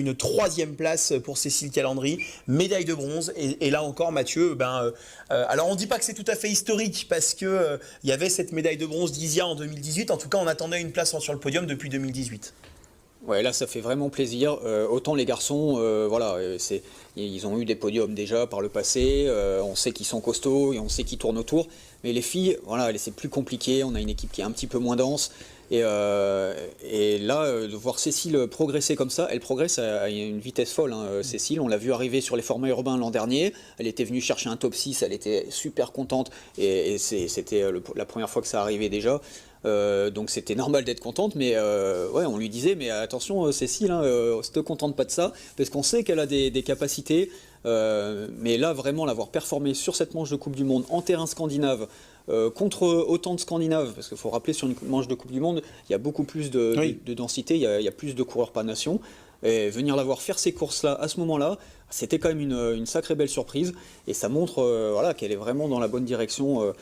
une 3e place pour Cécile Calandry, médaille de bronze. Et là encore, Mathieu, alors on ne dit pas que c'est tout à fait historique parce que il y avait cette médaille de bronze d'Isia en 2018. En tout cas, on attendait une place sur le podium depuis 2018. Ouais, là ça fait vraiment plaisir. Autant les garçons, voilà, ils ont eu des podiums déjà par le passé, on sait qu'ils sont costauds et on sait qu'ils tournent autour. Mais les filles, voilà, c'est plus compliqué, on a une équipe qui est un petit peu moins dense. Et là, de voir Cécile progresser comme ça, elle progresse à une vitesse folle. Hein. Cécile, on l'a vu arriver sur les formats urbains l'an dernier, elle était venue chercher un top 6, elle était super contente, et c'était la première fois que ça arrivait déjà. Donc c'était normal d'être contente, mais ouais, on lui disait mais attention Cécile, hein, ne te contente pas de ça, parce qu'on sait qu'elle a des capacités, mais là vraiment l'avoir performé sur cette manche de Coupe du Monde en terrain scandinave, contre autant de Scandinaves, parce qu'il faut rappeler sur une manche de Coupe du Monde, il y a beaucoup plus de densité, il y a plus de coureurs par nation, et venir la voir faire ces courses-là à ce moment-là, c'était quand même une sacrée belle surprise, et ça montre voilà, qu'elle est vraiment dans la bonne direction.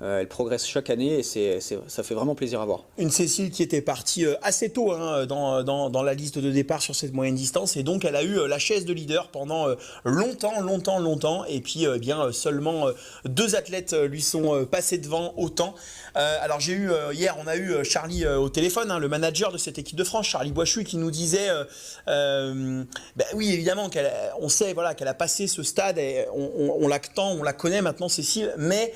Elle progresse chaque année et ça fait vraiment plaisir à voir. Une Cécile qui était partie assez tôt hein, dans la liste de départ sur cette moyenne distance, et donc elle a eu la chaise de leader pendant longtemps, et puis bien seulement 2 athlètes lui sont passés devant au temps. Alors j'ai eu hier, on a eu Charlie au téléphone, hein, le manager de cette équipe de France, Charlie Boischu, qui nous disait oui évidemment on sait voilà, qu'elle a passé ce stade, et on la connaît maintenant Cécile, mais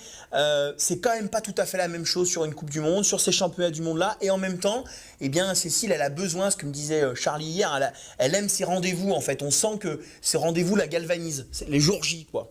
c'est quand même pas tout à fait la même chose sur une Coupe du Monde, sur ces championnats du monde là, et en même temps, eh bien Cécile, elle a besoin, ce que me disait Charlie hier, elle aime ses rendez-vous en fait, on sent que ces rendez-vous la galvanisent, les jours J quoi.